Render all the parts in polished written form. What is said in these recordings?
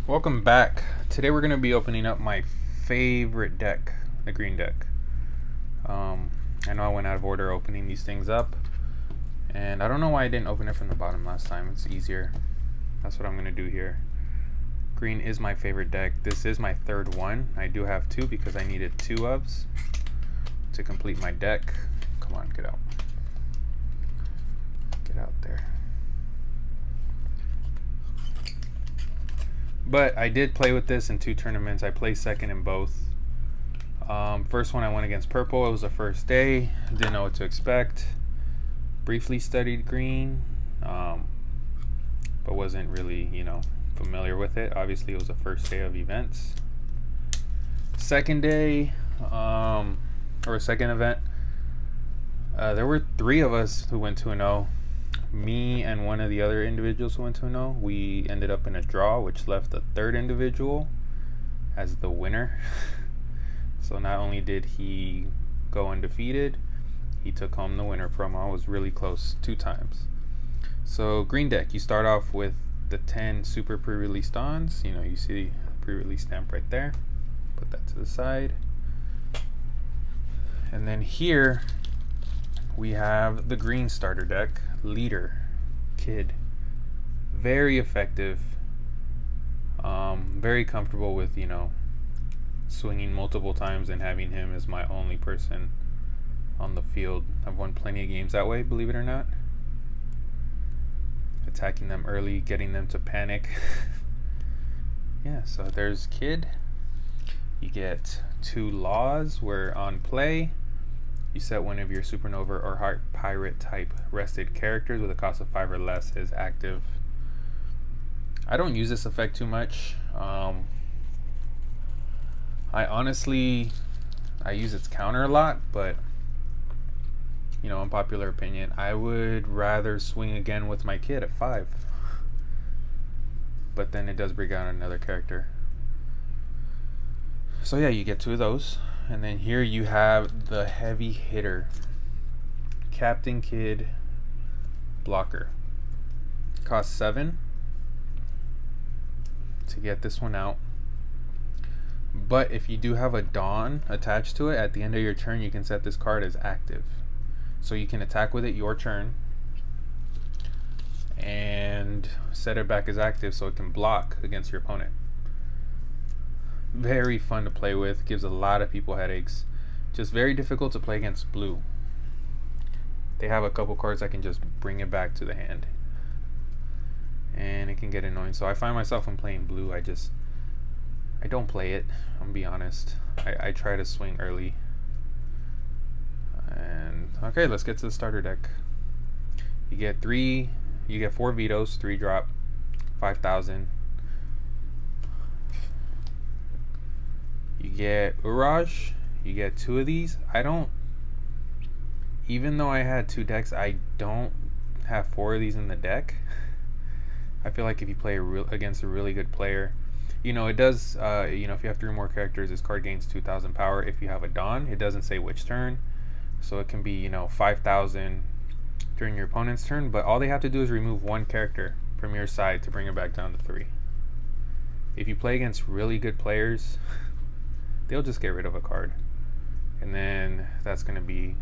Welcome back. Today we're going to be opening up my favorite deck, the green deck. I know I went out of order opening these things up, and I don't know why I didn't open it from the bottom last time. It's easier. That's what I'm going to do here. Green is my favorite deck. This is my third one. I do have two because I needed two ofs to complete my deck. Come on, get out. Get out there. But I did play with this in two tournaments. I placed second in both. First one I went against purple. It was the first day. Didn't know what to expect. Briefly studied green, but wasn't really, familiar with it. Obviously, it was the first day of events. Second day, or second event, there were three of us who went 2-0. Me and one of the other individuals who went 2-0. We ended up in a draw, which left the third individual as the winner. So not only did he go undefeated, he took home the winner promo. It was really close 2 times. So green deck, you start off with the 10 super pre-release dons. You see pre-release stamp right there. Put that to the side. And then here we have the green starter deck. Leader, Kid, very effective, very comfortable with swinging multiple times and having him as my only person on the field. I've won plenty of games that way, believe it or not. Attacking them early, getting them to panic. Yeah, so there's Kid. You get 2 laws where on play you set one of your supernova or heart pirate type rested characters with a cost of 5 or less as active. I don't use this effect too much. I use its counter a lot, but unpopular opinion, I would rather swing again with my Kid at 5. But then it does bring out another character. So yeah, you get 2 of those. And then here you have the heavy hitter, Captain Kid blocker. Costs 7 to get this one out. But if you do have a Dawn attached to it, at the end of your turn you can set this card as active. So you can attack with it your turn and set it back as active so it can block against your opponent. Very fun to play with, gives a lot of people headaches. Just very difficult to play against blue. They have a couple cards that can just bring it back to the hand, and it can get annoying. So I find myself when playing blue, I don't play it. I'm gonna be honest. I try to swing early. And okay, let's get to the starter deck. You get 4 vetoes, 3 drop, 5,000. You get Uraj, you get 2 of these. Even though I had 2 decks, I don't have 4 of these in the deck. I feel like if you play against a really good player, it does, if you have 3 more characters, this card gains 2,000 power. If you have a Dawn, it doesn't say which turn. So it can be, 5,000 during your opponent's turn, but all they have to do is remove 1 character from your side to bring it back down to 3. If you play against really good players, they'll just get rid of a card, and then that's going to be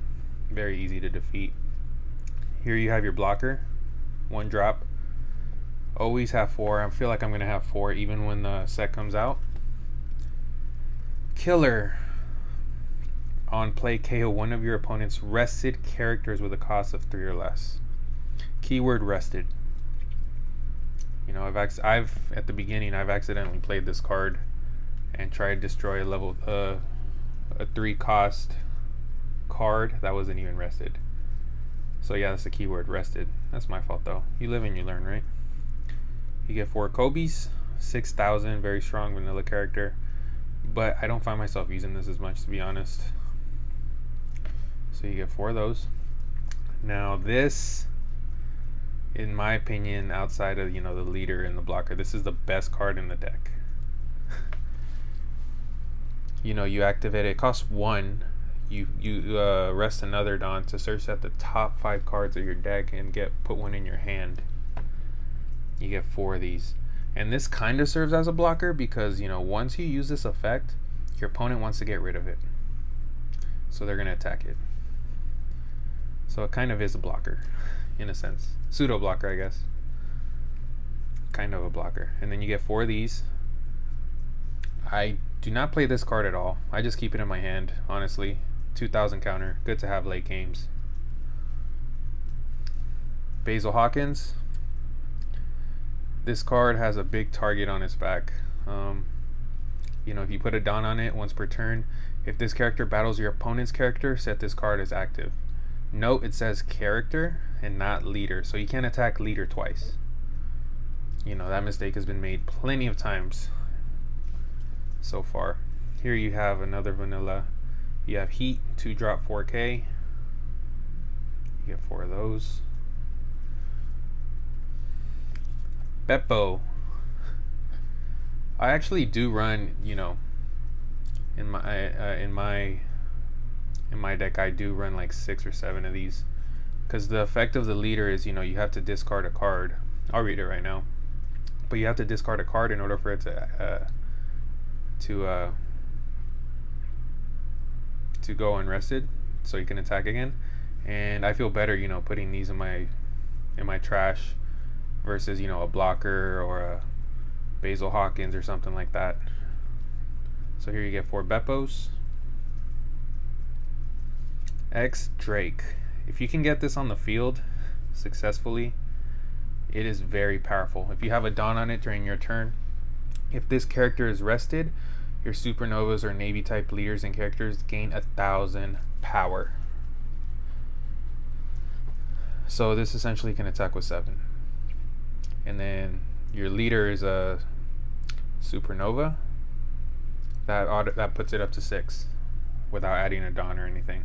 very easy to defeat. Here you have your blocker, 1 drop. Always have 4. I feel like I'm going to have 4 even when the set comes out. Killer. On play, KO one of your opponent's rested characters with a cost of 3 or less. Keyword rested. I've at the beginning I've accidentally played this card and try to destroy a 3 cost card that wasn't even rested. So yeah, that's the keyword, rested. That's my fault though. You live and you learn, right? You get 4 Kobe's, 6,000, very strong vanilla character, but I don't find myself using this as much, to be honest. So you get 4 of those. Now this, in my opinion, outside of the leader and the blocker, this is the best card in the deck. You activate it. It costs 1. You rest another Dawn to search at the top 5 cards of your deck and put 1 in your hand. You get 4 of these. And this kind of serves as a blocker because, you know, once you use this effect, your opponent wants to get rid of it. So they're going to attack it. So it kind of is a blocker, in a sense. Pseudo blocker, I guess. Kind of a blocker. And then you get 4 of these. I do not play this card at all. I just keep it in my hand, honestly. 2000 counter. Good to have late games. Basil Hawkins. This card has a big target on its back. You know, if you put a Dawn on it once per turn, if this character battles your opponent's character, set this card as active. Note it says character and not leader, so you can't attack leader twice. You know, that mistake has been made plenty of times so far. Here you have another vanilla. You have Heat, 2-drop 4K. You get 4 of those. Beppo. I actually do run, you know, in my deck I do run like 6 or 7 of these, because the effect of the leader is, you know, you have to discard a card. I'll read it right now, but you have to discard a card in order for it to go unrested, so you can attack again. And I feel better, you know, putting these in my trash versus, you know, a blocker or a Basil Hawkins or something like that. So here you get 4 Beppos. X Drake. If you can get this on the field successfully, it is very powerful. If you have a Dawn on it during your turn, if this character is rested, your supernovas or navy type leaders and characters gain 1000 power. So this essentially can attack with 7. And then your leader is a supernova. That puts it up to 6 without adding a Dawn or anything.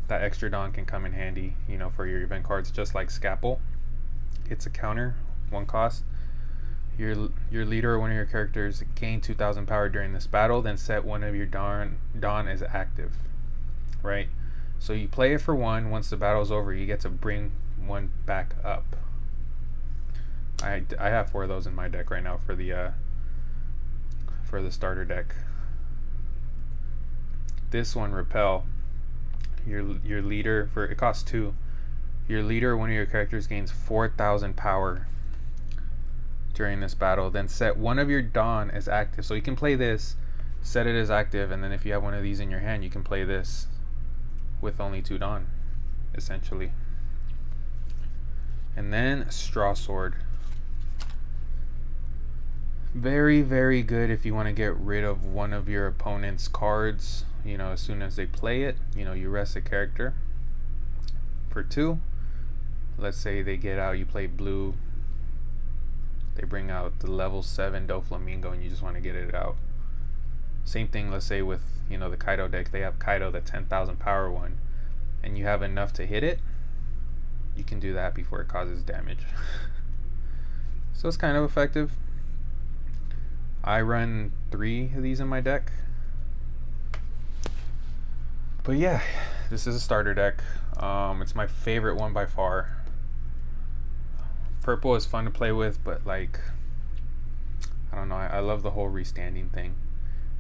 That extra Dawn can come in handy, you know, for your event cards, just like Scalpel. It's a counter, 1 cost. Your leader or one of your characters gain 2000 power during this battle, then set one of your Dawn as active, right? So you play it for 1. Once the battle's over, you get to bring 1 back up. I have 4 of those in my deck right now for the starter deck. This one, Repel. Your leader, for it costs 2. Your leader or one of your characters gains 4000 power during this battle, then set one of your Dawn as active. So you can play this, set it as active, and then if you have one of these in your hand, you can play this with only 2 Dawn, essentially. And then Straw Sword. Very, very good if you want to get rid of one of your opponent's cards, you know, as soon as they play it. You know, you rest a character for 2. Let's say they get out, you play blue, they bring out the level 7 Doflamingo, and you just want to get it out. Same thing, let's say with, you know, the Kaido deck, they have Kaido, the 10,000 power one, and you have enough to hit it, you can do that before it causes damage. So it's kind of effective. I run 3 of these in my deck. But yeah, this is a starter deck. It's my favorite one by far. Purple is fun to play with, but like, I don't know, I love the whole restanding thing.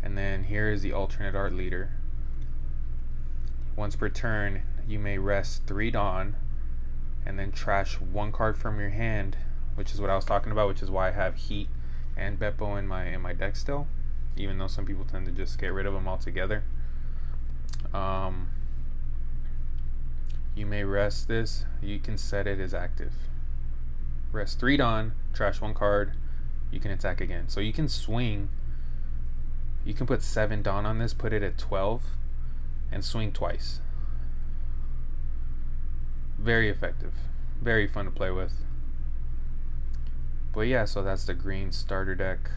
And then here is the alternate art leader. Once per turn, you may rest 3 Dawn and then trash 1 card from your hand, which is what I was talking about, which is why I have Heat and Beppo in my deck still, even though some people tend to just get rid of them altogether. You may rest this, you can set it as active. Rest 3 Dawn, trash 1 card, you can attack again. So you can swing, you can put 7 Dawn on this, put it at 12, and swing twice. Very effective, very fun to play with. But yeah, so that's the green starter deck.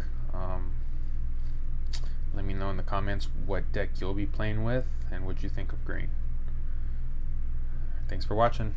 Let me know in the comments what deck you'll be playing with and what you think of green. Thanks for watching.